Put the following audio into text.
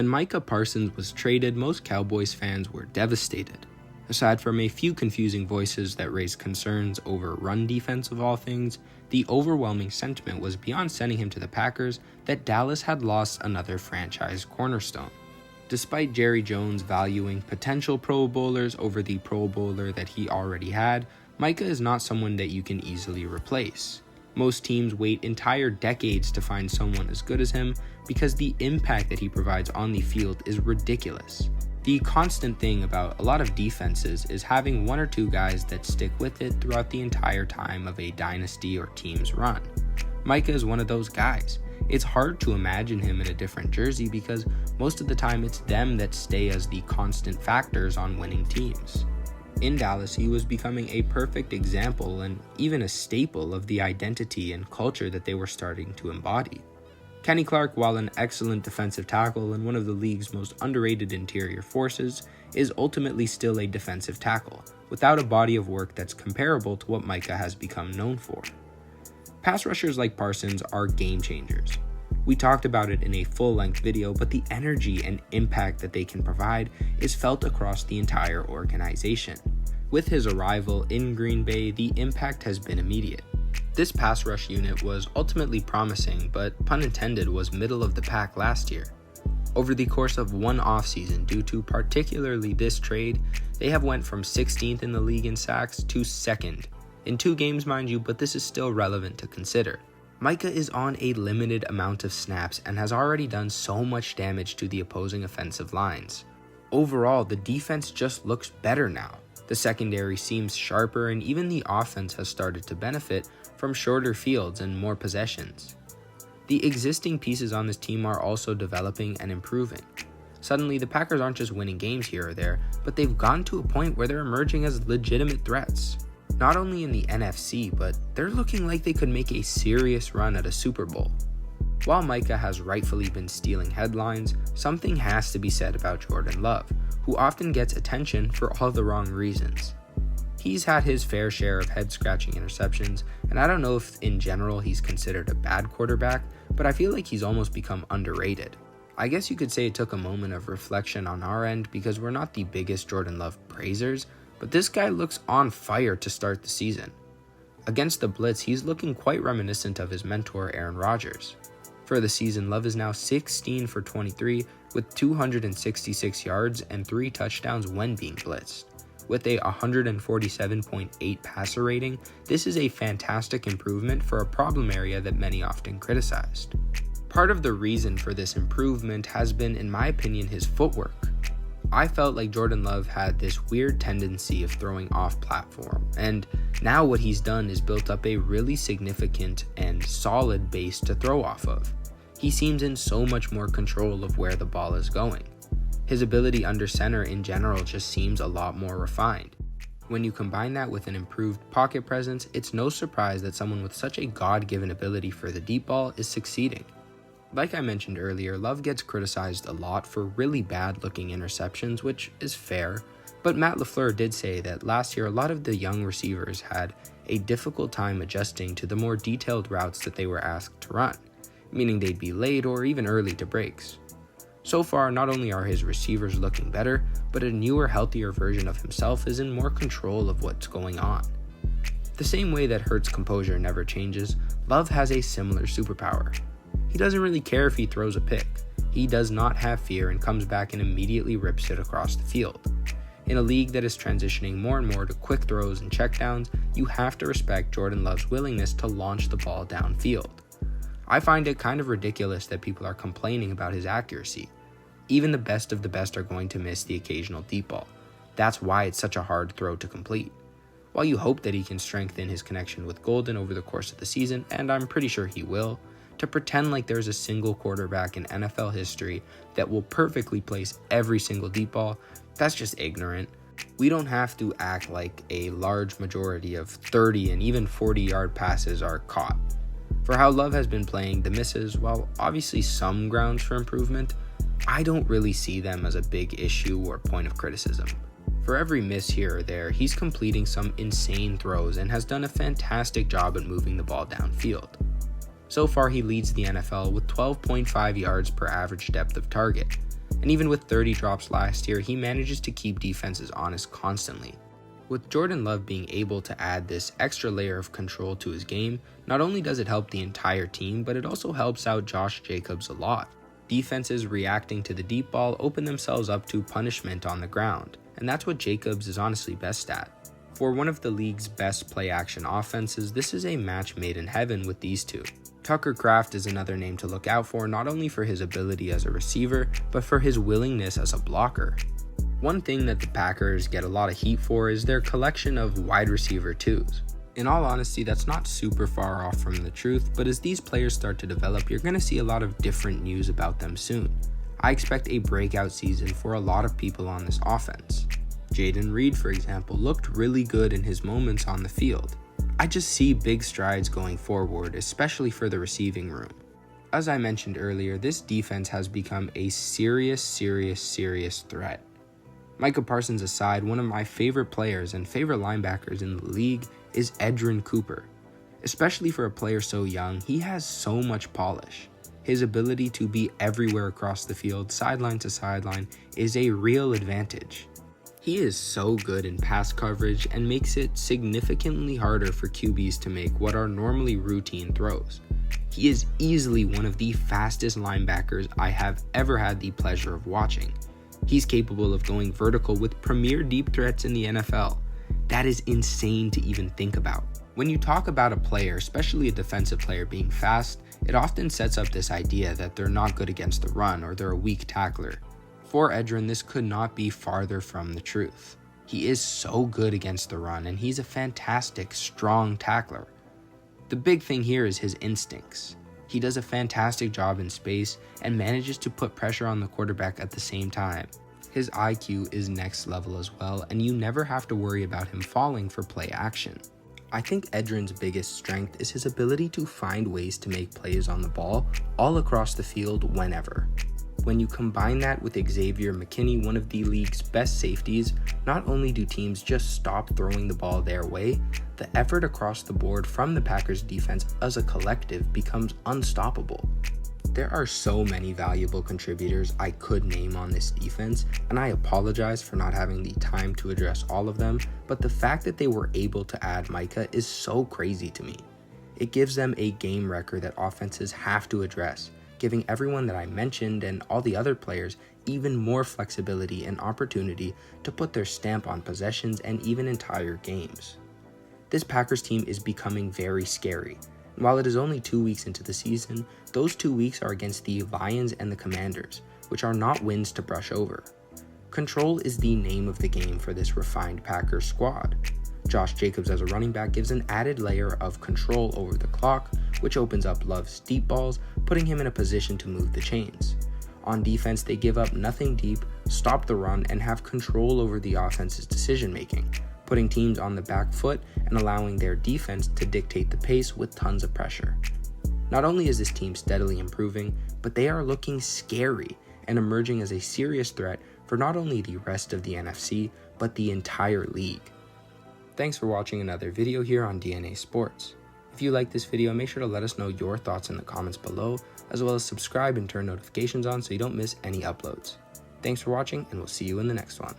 When Micah Parsons was traded, most Cowboys fans were devastated. Aside from a few confusing voices that raised concerns over run defense of all things, the overwhelming sentiment was beyond sending him to the Packers that Dallas had lost another franchise cornerstone. Despite Jerry Jones valuing potential Pro Bowlers over the Pro Bowler that he already had, Micah is not someone that you can easily replace. Most teams wait entire decades to find someone as good as him because the impact that he provides on the field is ridiculous. The constant thing about a lot of defenses is having one or two guys that stick with it throughout the entire time of a dynasty or team's run. Micah is one of those guys. It's hard to imagine him in a different jersey because most of the time it's them that stay as the constant factors on winning teams. In Dallas, he was becoming a perfect example and even a staple of the identity and culture that they were starting to embody. Kenny Clark, while an excellent defensive tackle and one of the league's most underrated interior forces, is ultimately still a defensive tackle, without a body of work that's comparable to what Micah has become known for. Pass rushers like Parsons are game changers. We talked about it in a full-length video, but the energy and impact that they can provide is felt across the entire organization. With his arrival in Green Bay, the impact has been immediate. This pass rush unit was ultimately promising, but pun intended was middle of the pack last year. Over the course of one offseason, due to particularly this trade, they have went from 16th in the league in sacks to 2nd. In 2 games, mind you, but this is still relevant to consider. Micah is on a limited amount of snaps and has already done so much damage to the opposing offensive lines. Overall, the defense just looks better now. The secondary seems sharper, and even the offense has started to benefit from shorter fields and more possessions. The existing pieces on this team are also developing and improving. Suddenly, the Packers aren't just winning games here or there, but they've gotten to a point where they're emerging as legitimate threats. Not only in the NFC, but they're looking like they could make a serious run at a Super Bowl. While Micah has rightfully been stealing headlines, something has to be said about Jordan Love, who often gets attention for all the wrong reasons. He's had his fair share of head-scratching interceptions, and I don't know if in general he's considered a bad quarterback, but I feel like he's almost become underrated. I guess you could say it took a moment of reflection on our end because we're not the biggest Jordan Love praisers, but this guy looks on fire to start the season. Against the blitz, he's looking quite reminiscent of his mentor Aaron Rodgers. For the season, Love is now 16 for 23 with 266 yards and 3 touchdowns when being blitzed. With a 147.8 passer rating, this is a fantastic improvement for a problem area that many often criticized. Part of the reason for this improvement has been, in my opinion, his footwork. I felt like Jordan Love had this weird tendency of throwing off platform, and now what he's done is built up a really significant and solid base to throw off of. He seems in so much more control of where the ball is going. His ability under center in general just seems a lot more refined. When you combine that with an improved pocket presence, it's no surprise that someone with such a God-given ability for the deep ball is succeeding. Like I mentioned earlier, Love gets criticized a lot for really bad-looking interceptions, which is fair, but Matt LaFleur did say that last year a lot of the young receivers had a difficult time adjusting to the more detailed routes that they were asked to run, meaning they'd be late or even early to breaks. So far, not only are his receivers looking better, but a newer, healthier version of himself is in more control of what's going on. The same way that Hurt's composure never changes, Love has a similar superpower. He doesn't really care if he throws a pick. He does not have fear and comes back and immediately rips it across the field. In a league that is transitioning more and more to quick throws and checkdowns, you have to respect Jordan Love's willingness to launch the ball downfield. I find it kind of ridiculous that people are complaining about his accuracy. Even the best of the best are going to miss the occasional deep ball. That's why it's such a hard throw to complete. While you hope that he can strengthen his connection with Golden over the course of the season, and I'm pretty sure he will, to pretend like there's a single quarterback in NFL history that will perfectly place every single deep ball, that's just ignorant. We don't have to act like a large majority of 30 and even 40-yard passes are caught. For how Love has been playing, the misses, while obviously some grounds for improvement, I don't really see them as a big issue or point of criticism. For every miss here or there, he's completing some insane throws and has done a fantastic job at moving the ball downfield. So far, he leads the NFL with 12.5 yards per average depth of target. and even with 30 drops last year, he manages to keep defenses honest constantly. With Jordan Love being able to add this extra layer of control to his game, not only does it help the entire team, but it also helps out Josh Jacobs a lot. Defenses reacting to the deep ball open themselves up to punishment on the ground, and that's what Jacobs is honestly best at. For one of the league's best play-action offenses, this is a match made in heaven with these two. Tucker Kraft is another name to look out for, not only for his ability as a receiver, but for his willingness as a blocker. One thing that the Packers get a lot of heat for is their collection of wide receiver twos. In all honesty, that's not super far off from the truth, but as these players start to develop, you're going to see a lot of different news about them soon. I expect a breakout season for a lot of people on this offense. Jaden Reed, for example, looked really good in his moments on the field. I just see big strides going forward, especially for the receiving room. As I mentioned earlier, this defense has become a serious threat. Micah Parsons aside, one of my favorite players and favorite linebackers in the league is Edgerrin Cooper. Especially for a player so young, he has so much polish. His ability to be everywhere across the field, sideline to sideline, is a real advantage. He is so good in pass coverage and makes it significantly harder for QBs to make what are normally routine throws. He is easily one of the fastest linebackers I have ever had the pleasure of watching. He's capable of going vertical with premier deep threats in the NFL. That is insane to even think about. When you talk about a player, especially a defensive player, being fast, it often sets up this idea that they're not good against the run or they're a weak tackler. For Edgerrin, this could not be farther from the truth. He is so good against the run, and he's a fantastic, strong tackler. The big thing here is his instincts. He does a fantastic job in space and manages to put pressure on the quarterback at the same time. His IQ is next level as well, and you never have to worry about him falling for play action. I think Edgerrin's biggest strength is his ability to find ways to make plays on the ball all across the field whenever. When you combine that with Xavier McKinney, one of the league's best safeties, not only do teams just stop throwing the ball their way, the effort across the board from the Packers defense as a collective becomes unstoppable. There are so many valuable contributors I could name on this defense, and I apologize for not having the time to address all of them, but the fact that they were able to add Micah is so crazy to me. It gives them a game record that offenses have to address, giving everyone that I mentioned and all the other players even more flexibility and opportunity to put their stamp on possessions and even entire games. This Packers team is becoming very scary. And while it is only 2 weeks into the season, those 2 weeks are against the Lions and the Commanders, which are not wins to brush over. Control is the name of the game for this refined Packers squad. Josh Jacobs as a running back gives an added layer of control over the clock, which opens up Love's deep balls, putting him in a position to move the chains. On defense, they give up nothing deep, stop the run, and have control over the offense's decision-making, putting teams on the back foot and allowing their defense to dictate the pace with tons of pressure. Not only is this team steadily improving, but they are looking scary and emerging as a serious threat for not only the rest of the NFC, but the entire league. Thanks for watching another video here on DNA Sports. If you like this video, make sure to let us know your thoughts in the comments below, as well as subscribe and turn notifications on so you don't miss any uploads. Thanks for watching, and we'll see you in the next one.